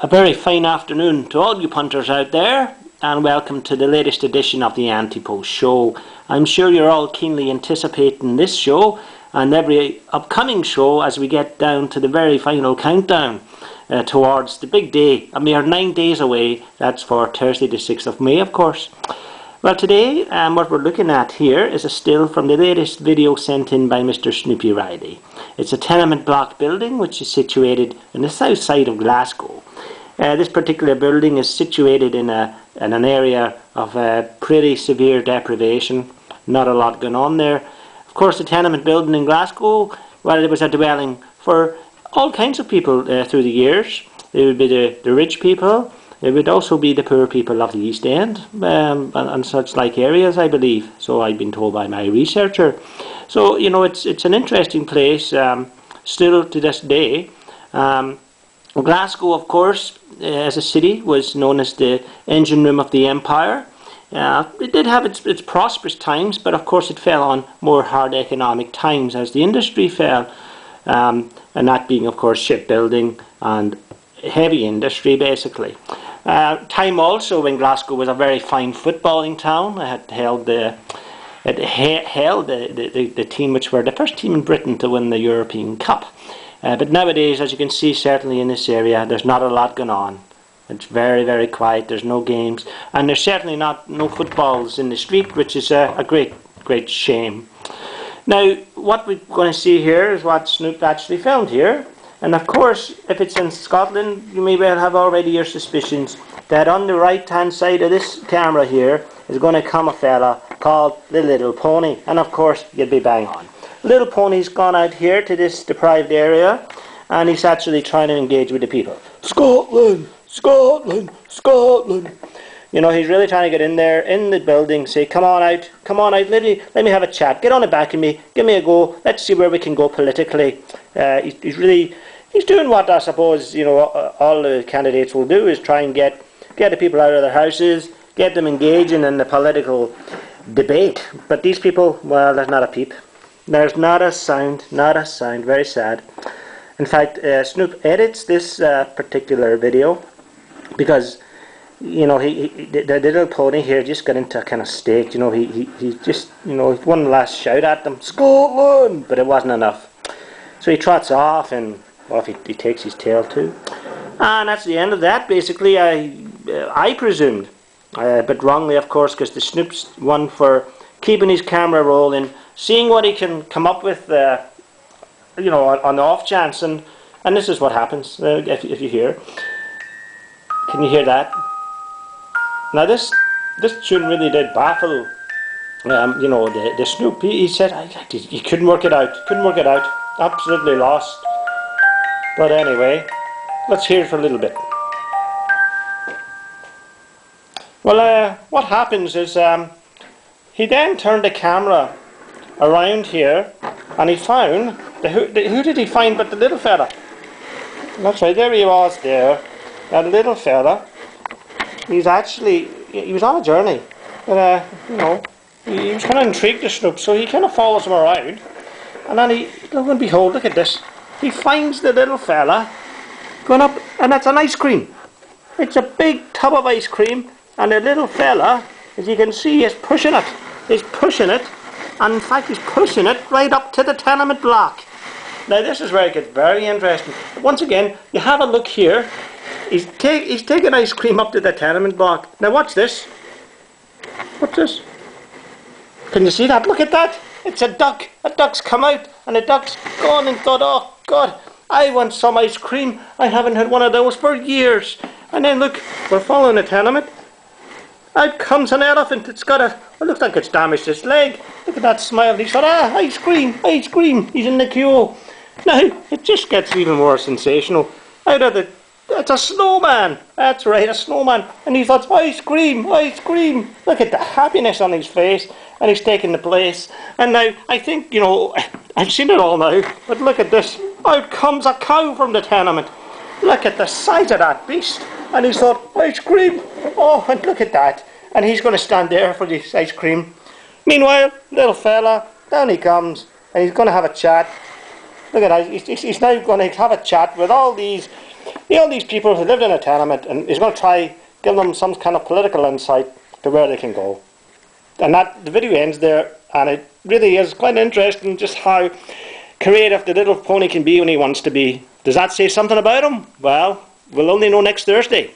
A very fine afternoon to all you punters out there, and welcome to the latest edition of the Antipost Show. I'm sure you're all keenly anticipating this show and every upcoming show as we get down to the very final countdown towards the big day. A mere 9 days away. That's for Thursday the 6th of May, of course. Well, today what we're looking at here is a still from the latest video sent in by Mr. Snoopy Riley. It's a tenement block building which is situated in the south side of Glasgow. This particular building is situated in an area of pretty severe deprivation. Not a lot going on there. Of course, the tenement building in Glasgow, well, it was a dwelling for all kinds of people through the years. It would be the rich people. It would also be the poor people of the East End and such like areas, I believe. So I've been told by my researcher. So, you know, it's an interesting place still to this day. Glasgow, of course, as a city, was known as the engine room of the empire. It did have its prosperous times, but of course it fell on more hard economic times as the industry fell, and that being, of course, shipbuilding and heavy industry, basically. Time also when Glasgow was a very fine footballing town. It held the team which were the first team in Britain to win the European Cup. But nowadays, as you can see, certainly in this area, there's not a lot going on. It's very, very quiet. There's no games, and there's certainly no footballs in the street, which is a great shame. Now, what we're going to see here is what Snoop actually filmed here. And of course, if it's in Scotland, you may well have already your suspicions that on the right-hand side of this camera here is going to come a fella called the Little Pony. And of course, you'll be bang on. Little Pony's gone out here to this deprived area, and he's actually trying to engage with the people. Scotland! Scotland! Scotland! You know, he's really trying to get in there, in the building, say, come on out, let me have a chat, get on the back of me, give me a go, let's see where we can go politically. He's doing what I suppose, you know, all the candidates will do, is try and get the people out of their houses, get them engaging in the political debate. But these people, well, there's not a peep. There's not a sound, very sad. In fact, Snoop edits this particular video because, you know, the Little Pony here just got into a kind of state. You know, he just, you know, one last shout at them, Scotland, but it wasn't enough. So he trots off, and well, he takes his tail too. And that's the end of that. Basically, I presumed, but wrongly, of course, because the Snoop's one for keeping his camera rolling, seeing what he can come up with, you know, on the off chance, and this is what happens. If you hear, can you hear that? Now this tune really did baffle, you know, the Snoop. He said he couldn't work it out. Absolutely lost. But anyway, let's hear it for a little bit. Well, what happens is he then turned the camera around here, and he found who did he find but the little fella? That's right, there he was there, that little fella. He was on a journey, but you know, he was kind of intrigued to Snoop, so he kind of follows him around, and then lo and behold, look at this, he finds the little fella going up, and that's an ice cream. It's a big tub of ice cream, and the little fella, as you can see, is pushing it. And in fact he's pushing it right up to the tenement block. Now this is where it gets very interesting. Once again, you have a look here. He's taking ice cream up to the tenement block. Now watch this. What's this? Can you see that? Look at that. It's a duck. A duck's come out, and the duck's gone and thought, oh God, I want some ice cream. I haven't had one of those for years. And then look, we're following the tenement. Out comes an elephant. It's got it looks like it's damaged its leg. Look at that smile. He's got, ice cream. He's in the queue. Now, it just gets even more sensational. It's a snowman. That's right, a snowman. And he thought, ice cream. Look at the happiness on his face. And he's taking the place. And now, I think, you know, I've seen it all now. But look at this. Out comes a cow from the tenement. Look at the size of that beast. And he thought, ice cream. Oh, and look at that. And he's going to stand there for this ice cream. Meanwhile, little fella, down he comes. And he's going to have a chat. Look at that. He's now going to have a chat with all these all these people who lived in a tenement, and he's going to try give them some kind of political insight to where they can go. And the video ends there, and it really is quite interesting just how creative the little pony can be when he wants to be. Does that say something about him? Well, we'll only know next Thursday.